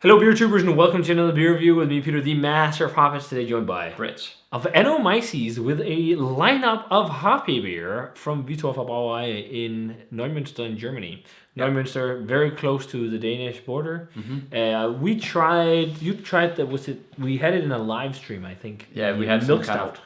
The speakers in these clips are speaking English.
Hello, beer tubers, and welcome to another beer review with me, Peter, the master of hoppers. Today, joined by Brett of NEIPA with a lineup of Hoppy beer from Wittorfer Brauerei in Neumünster in Germany. Yep. Neumünster, very close to the Danish border. Mm-hmm. We had it in a live stream, I think. Yeah, we had milk stout.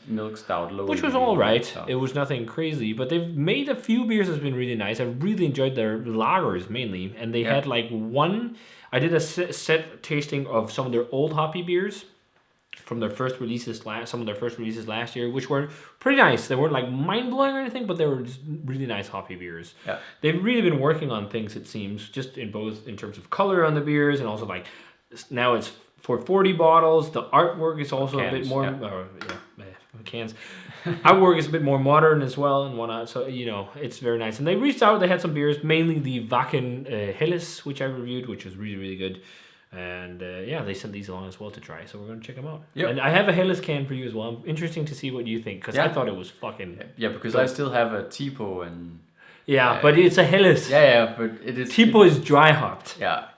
Milk stout. Which was all right. It was nothing crazy, but they've made a few beers that's been really nice. I really enjoyed their lagers mainly, and they had like one. I did a set tasting of some of their old Hoppy beers from their first releases last year, which were pretty nice. They weren't like mind blowing or anything, but they were just really nice Hoppy beers. Yeah. They've really been working on things, it seems, just in terms of color on the beers, and also like now it's for 40 bottles. The artwork is also a bit more cans. Artwork is a bit more modern as well and whatnot. So it's very nice. And they reached out. They had some beers, mainly the Wacken Helles, which I reviewed, which was really really good. And they sent these along as well to try. So we're gonna check them out. Yep. And I have a Helles can for you as well. Interesting to see what you think, because I thought it was fucking because I still have a TMOH and but it's a Helles. But it is TMOH is dry hopped. Yeah.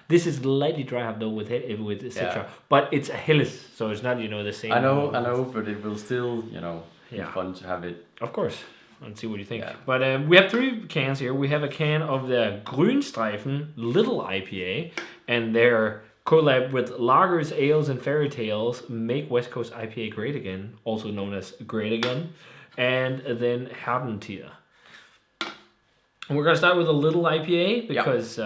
This is lightly dry hopped though with Citra, but it's a Helles, so it's not the same. I know, but it will still be fun to have it. Of course, and see what you think. Yeah. But we have 3 cans here. We have a can of the Grünstreifen Little IPA, and their collab with lagers, ales, and fairy tales make West Coast IPA great again, also known as Great Again, and then Herdentier. And we're going to start with a little IPA because,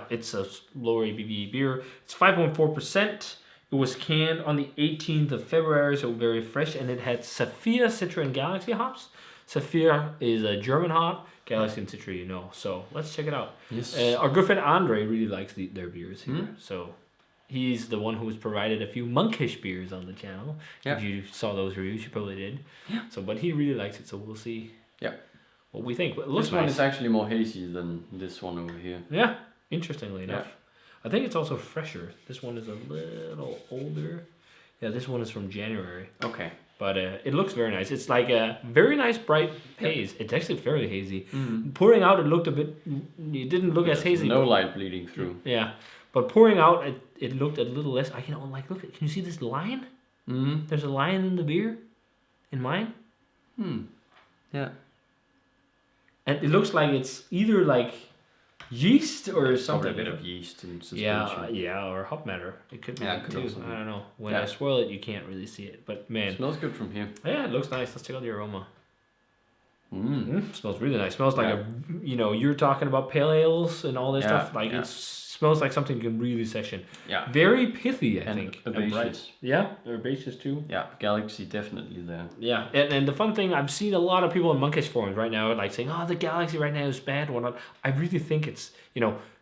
it's a lower ABV beer. It's 5.4%. It was canned on the 18th of February, so very fresh. And it had Saphir, Citra, and Galaxy hops. Saphir is a German hop. Galaxy and Citra, So let's check it out. Yes. Our good friend Andre really likes their beers here. So he's the one who's provided a few monkish beers on the channel. Yeah. If you saw those reviews, you probably did. Yeah. But he really likes it, so we'll see. Yeah. What we think. This one is actually more hazy than this one over here. Yeah, interestingly enough. I think it's also fresher. This one is a little older. Yeah, this one is from January. Okay. But it looks very nice. It's like a very nice bright haze. It's actually fairly hazy. Mm-hmm. Pouring out, it didn't look as hazy. No light bleeding through. Yeah, but pouring out, it looked a little less. Look, can you see this line? Mm-hmm. There's a line in the beer, in mine. Yeah. And it looks like it's either like yeast or something. Probably a bit of yeast and suspension. Yeah, or hop matter. It could be too. I don't know. When I swirl it, you can't really see it. But man, it smells good from here. Yeah, it looks nice. Let's check out the aroma. Smells really nice. Smells like you're talking about pale ales and all this stuff. Like it smells like something you can really session. Yeah. Very pithy, I think. Herbaceous. Yeah, herbaceous too. Yeah, Galaxy definitely there. Yeah, and the fun thing, I've seen a lot of people in monkish forums right now like saying, the Galaxy right now is bad, whatnot. I really think it's,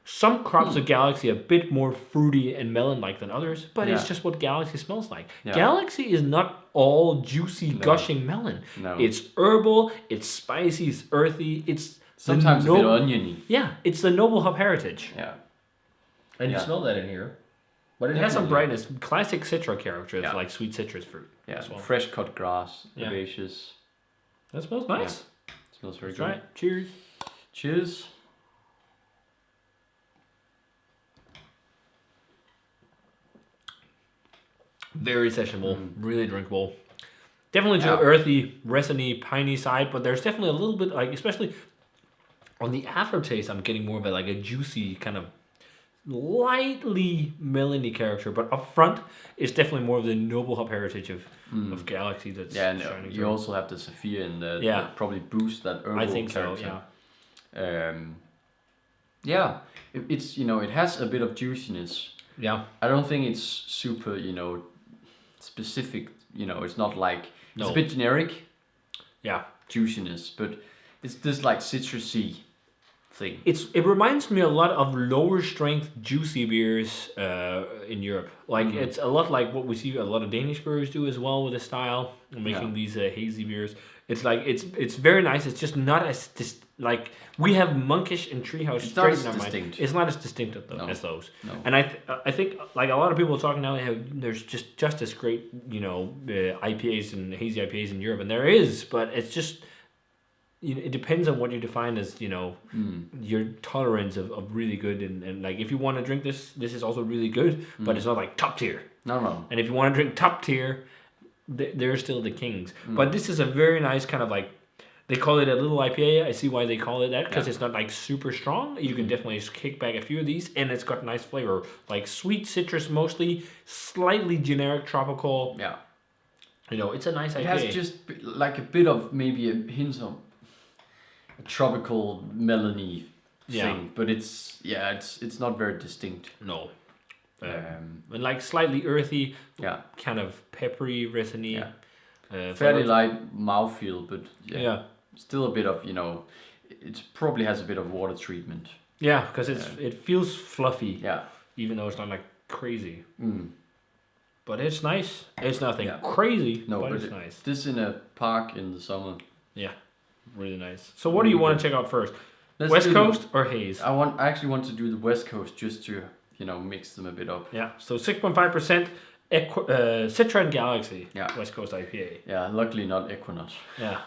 some crops of Galaxy a bit more fruity and melon-like than others, but it's just what Galaxy smells like. Yeah. Galaxy is not all juicy, gushing melon. No. It's herbal, it's spicy, it's earthy, it's sometimes a bit oniony. Yeah, it's the noble hop heritage. Yeah. And you smell that in here. But it has some brightness. Classic Citra characters, like sweet citrus fruit. Yeah, well. Fresh cut grass, herbaceous. That smells nice. Yeah. Smells very good. Right. Cheers. Cheers. Very sessionable. Really drinkable. Definitely to the earthy, resiny, piney side, but there's definitely a little bit, especially on the aftertaste, I'm getting more of a juicy kind of lightly melony character, but up front it's definitely more of the noble hop heritage of Galaxy that's and you through. Also have the Saphir in there that probably boost that herbal I think character. It's it has a bit of juiciness. Yeah, I don't think it's super specific. It's not like it's a bit generic. Yeah, juiciness, but it's this citrusy thing. It reminds me a lot of lower strength juicy beers in Europe. It's a lot like what we see a lot of Danish brewers do as well with the style of making these hazy beers. It's it's very nice. It's just not as we have monkish and treehouse. It's not as distinct. It's not as distinctive as those. No. And I think a lot of people are talking now. There's just as great IPAs and hazy IPAs in Europe, and there is, but it's just it depends on what you define as, your tolerance of really good. And like, if you want to drink this is also really good, but it's not like top tier. No. And if you want to drink top tier, they're still the kings. But this is a very nice kind of like, they call it a little IPA. I see why they call it that, because it's not like super strong. You can definitely just kick back a few of these, and it's got nice flavor, like sweet citrus mostly, slightly generic tropical. Yeah. It's a nice IPA. It has just like a bit of maybe a hint of a tropical melony thing, but it's not very distinct. No. And like slightly earthy, kind of peppery, resiny. Fairly light mouthfeel, but still a bit of, it probably has a bit of water treatment. Yeah, because it feels fluffy. Yeah. Even though it's not like crazy. But it's nice. It's nothing crazy, but it's nice. This in a park in the summer. Yeah, really nice. So what do you want to check out first? West Coast or Haze? I actually want to do the West Coast just to, mix them a bit up. Yeah, so 6.5%. Citra and Galaxy, West Coast IPA. Yeah, luckily not Equinox. Yeah,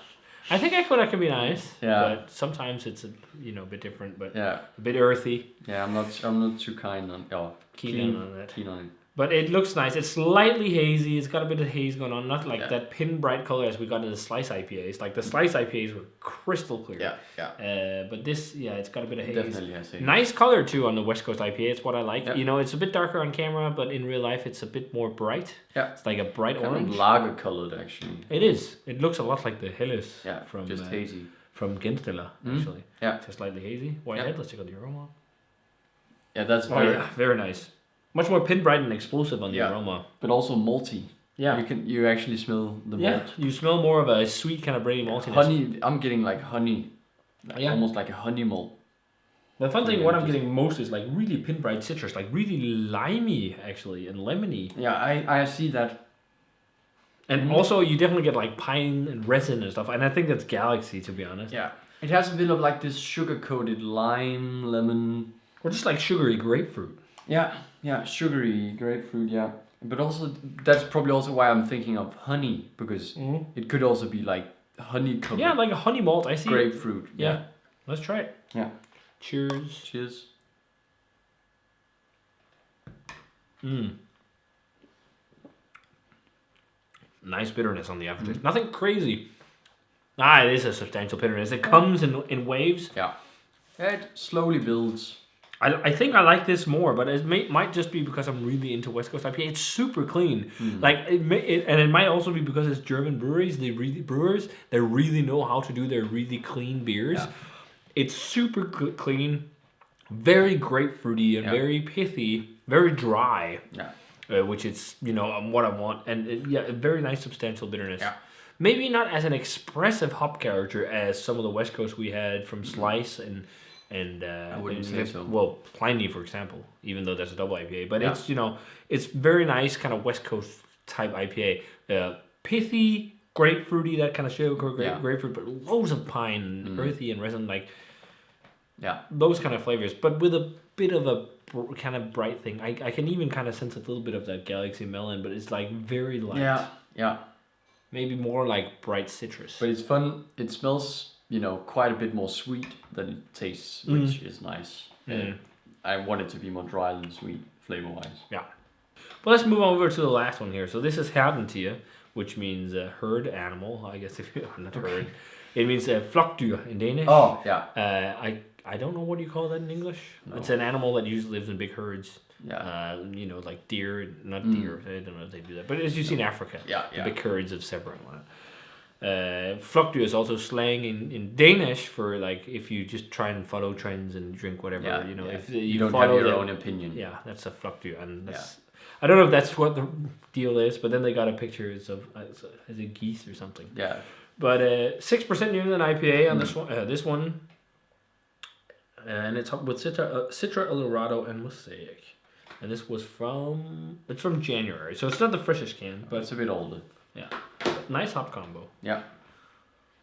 I think Equinox can be nice. Yeah, but sometimes it's a bit different, but a bit earthy. Yeah, I'm not too keen on that. Keen on it. But it looks nice. It's slightly hazy. It's got a bit of haze going on. Not like that pin bright color as we got in the Slice IPAs. Like the Slice IPAs were crystal clear. Yeah. But this, it's got a bit of haze. Definitely has haze. Nice color too on the West Coast IPA. It's what I like. Yeah. It's a bit darker on camera, but in real life it's a bit more bright. Yeah. It's like a bright orange. Kind of lager colored actually. It is. It looks a lot like the Helles. Yeah. From just hazy. From Genstiller actually. Yeah. Just slightly hazy. Whitehead. Let's check out the aroma. Yeah, that's very nice. Much more pin bright and explosive on the aroma. But also malty. Yeah. You actually smell the malt. Yeah, you smell more of a sweet kind of brainy maltiness. Honey, I'm getting like honey. Almost like a honey malt. The fun thing, what I'm getting most is like really pin bright citrus, like really limey actually, and lemony. Yeah, I see that. And also you definitely get like pine and resin and stuff, and I think that's Galaxy, to be honest. Yeah. It has a bit of like this sugar-coated lime, lemon. Or just like sugary grapefruit. Yeah, sugary grapefruit, yeah. But also, that's probably also why I'm thinking of honey, because it could also be like honey covered. Yeah, like a honey malt, I see. Grapefruit. Yeah. Let's try it. Yeah. Cheers. Cheers. Nice bitterness on the aftertaste. Nothing crazy. It is a substantial bitterness. It comes in waves. Yeah. It slowly builds. I think I like this more, but it might just be because I'm really into West Coast IPA. It's super clean, like and it might also be because it's German breweries. They really know how to do their really clean beers. Yeah. It's super clean, very grapefruity and very pithy, very dry. Yeah, which is what I want, and a very nice substantial bitterness. Yeah. Maybe not as an expressive hop character as some of the West Coast we had from Slice and I wouldn't say so. Well, Pliny, for example, even though that's a double IPA, but it's very nice kind of West Coast type IPA, pithy, grapefruity, that kind of sugar grapefruit, but loads of pine, earthy and resin, like those kind of flavors, but with a bit of a kind of bright thing. I can even kind of sense a little bit of that Galaxy melon, but it's like very light. Yeah. Maybe more like bright citrus. But it's fun. It smells, quite a bit more sweet than it tastes, which is nice. I want it to be more dry than sweet, flavor-wise. Yeah. Well, let's move over to the last one here. So this is Herdentier, which means herd animal, I guess, if you're not herd. It means flokdyr in Danish. Oh, yeah. I don't know what you call that in English. No. It's an animal that usually lives in big herds. Yeah. Like deer, not deer. I don't know if they do that. But as you see in Africa, big herds of separate one. Flokdyr is also slang in Danish for like if you just try and follow trends and drink whatever, if you don't follow have your own opinion. Yeah, that's a flokdyr, and that's, I don't know if that's what the deal is, but then they got a picture of as a geese or something. Yeah. But 6% New England IPA on this one. And it's with Citra, Eldorado, and Mosaic. And this was from January, so it's not the freshest can, but it's a bit older. Yeah, nice hop combo. Yeah,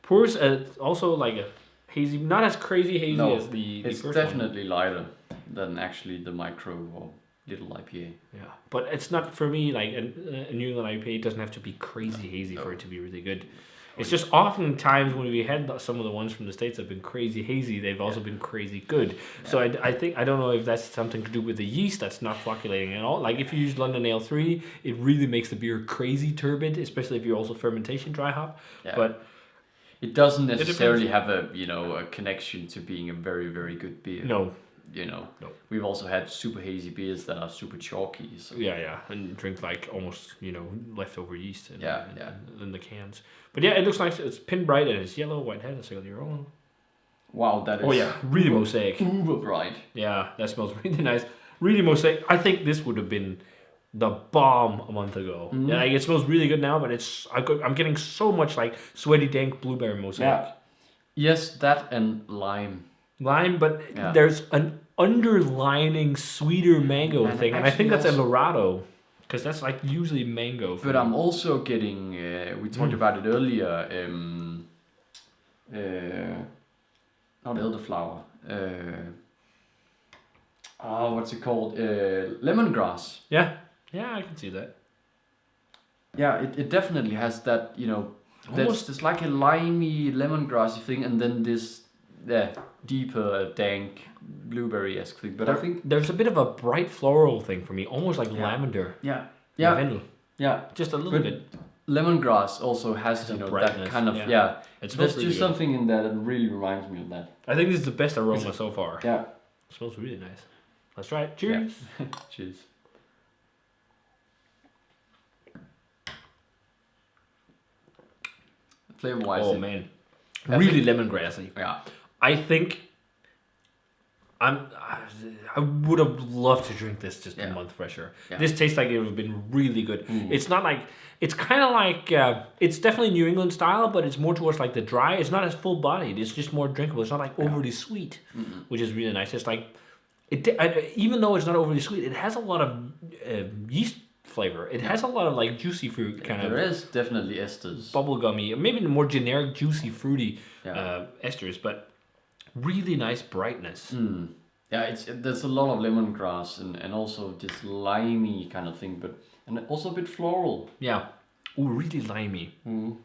pours also like a hazy, not as crazy hazy as the it's first definitely one. lighter than actually the micro or little IPA. Yeah, but it's not for me like a New England IPA doesn't have to be crazy hazy for it to be really good. It's just oftentimes when we had some of the ones from the States that have been crazy hazy, they've also been crazy good. Yeah. So I think, I don't know if that's something to do with the yeast that's not flocculating at all. Like if you use London Ale 3, it really makes the beer crazy turbid, especially if you're also fermentation dry hop. Yeah. But it doesn't necessarily have a connection to being a very, very good beer. No. No. We've also had super hazy beers that are super chalky. So. Yeah, and drink like almost leftover yeast in the cans. But yeah, it looks nice. It's pin bright and it's yellow, white head, a single year old. Wow, that is. Oh yeah, really mosaic. Uber bright. Yeah, that smells really nice. Really mosaic. I think this would have been the bomb a month ago. Mm-hmm. Yeah, like it smells really good now, but I'm getting so much like sweaty dank blueberry mosaic. Yeah. Yes, that and lime. But there's an underlining sweeter mango thing, and I think that's a Dorado, because that's like usually mango. But I'm also getting, we talked about it earlier, not elderflower, what's it called, lemongrass. Yeah, I can see that. Yeah, it definitely has that, there's like a limey lemongrassy thing, and then this deeper, dank, blueberry-esque thing. But I think there's a bit of a bright floral thing for me, almost like lavender. Yeah. Lavendel. Yeah. Just a little bit. Lemongrass also has, that kind of, It smells really just something in there that really reminds me of that. I think this is the best aroma so far. Yeah. It smells really nice. Let's try it. Cheers. Yeah. Cheers. Flavor-wise. Oh, man. Really lemongrassy. Yeah. I think I would have loved to drink this just a month fresher. Yeah. This tastes like it would have been really good. Mm. It's not like, it's kind of like, it's definitely New England style, but it's more towards like the dry. It's not as full bodied. It's just more drinkable. It's not like overly sweet, which is really nice. It's like, even though it's not overly sweet, it has a lot of yeast flavor. It has a lot of like juicy fruit kind of. There is definitely esters. Bubblegummy, maybe more generic juicy fruity esters, but really nice brightness. Mm. Yeah, there's a lot of lemongrass and also this limey kind of thing, and also a bit floral. Yeah, ooh, really limey. Mm.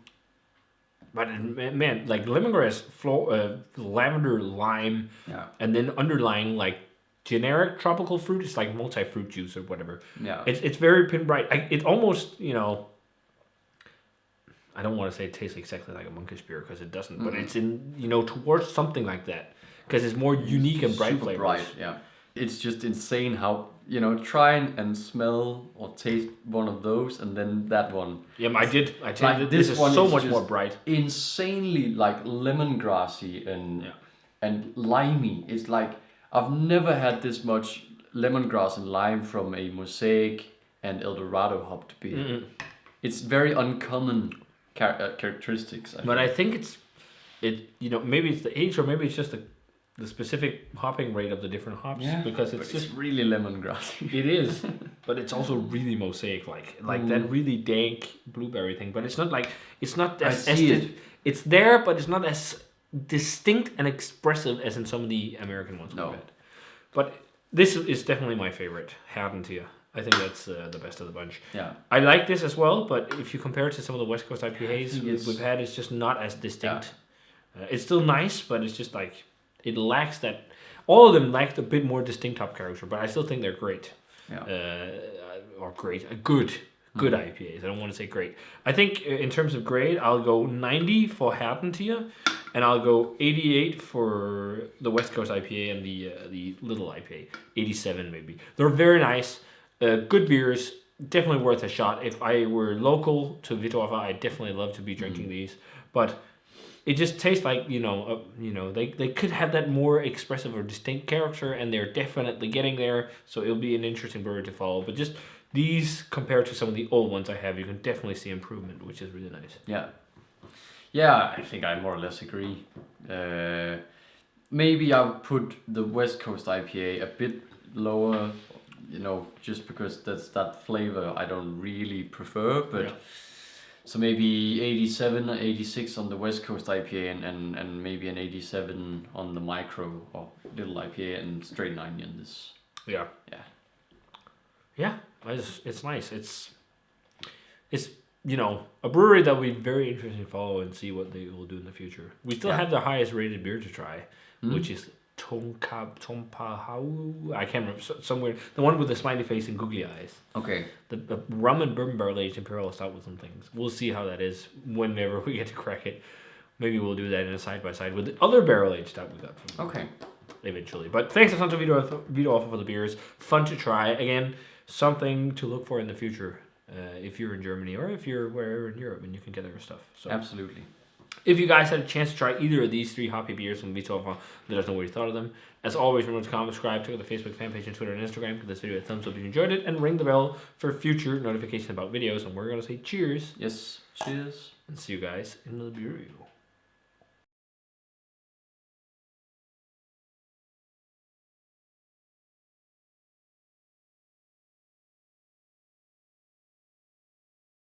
But man, like lemongrass, lavender, lime, and then underlying like generic tropical fruit. It's like multi-fruit juice or whatever. Yeah, it's very pin bright. It almost I don't want to say it tastes exactly like a monkish beer because it doesn't, but it's in towards something like that because it's more unique and bright flavors. Bright, yeah. It's just insane how try and smell or taste one of those and then that one. Yeah, I did. This is so much more bright. Insanely like lemongrassy and limey. It's like I've never had this much lemongrass and lime from a Mosaic and Eldorado hopped beer. Mm-hmm. It's very uncommon characteristics. I think maybe it's the age or maybe it's just the specific hopping rate of the different hops because it's really lemongrassy. It is, but it's also really Mosaic like that really dank blueberry thing. But it's not as it's there, but it's not as distinct and expressive as in some of the American ones we've had. But this is definitely my favorite, Herdentier. I think that's the best of the bunch. Yeah, I like this as well, but if you compare it to some of the West Coast IPAs we've had, it's just not as distinct. Yeah. It's still nice, but it's just like it lacks that. All of them lacked a bit more distinct hop character, but I still think they're great. Yeah. Good IPAs. I don't want to say great. I think in terms of grade, I'll go 90 for Herdentier, and I'll go 88 for the West Coast IPA and the Little IPA. 87 maybe. They're very nice. Good beers, definitely worth a shot. If I were local to Wittorfer, I'd definitely love to be drinking these. But it just tastes like they could have that more expressive or distinct character, and they're definitely getting there. So it'll be an interesting brewery to follow. But just these compared to some of the old ones I have, you can definitely see improvement, which is really nice. Yeah, I think I more or less agree. Maybe I would put the West Coast IPA a bit lower. Just because that's that flavor I don't really prefer, but so maybe 87 or 86 on the West Coast IPA and maybe an 87 on the micro or little IPA and straight 90 on this. Yeah. It's nice. It's a brewery that will be very interesting to follow and see what they will do in the future. We still have the highest rated beer to try, which is Tompahau. I can't remember. Somewhere, the one with the smiley face and googly eyes. Okay. The rum and bourbon barrel aged imperial stout with some things. We'll see how that is whenever we get to crack it. Maybe we'll do that in a side by side with the other barrel aged stout we got from them. Okay. Eventually. But thanks a ton to Wittorfer for the beers. Fun to try. Again, something to look for in the future if you're in Germany or if you're wherever in Europe and you can get their stuff. So absolutely. If you guys had a chance to try either of these 3 hoppy beers from Wittorfer, let us know what you thought of them. As always, remember to comment, subscribe, check out the Facebook fan page and Twitter and Instagram. Give this video a thumbs up if you enjoyed it, and ring the bell for future notifications about videos. And we're going to say cheers. Yes, cheers. And see you guys in the beer review.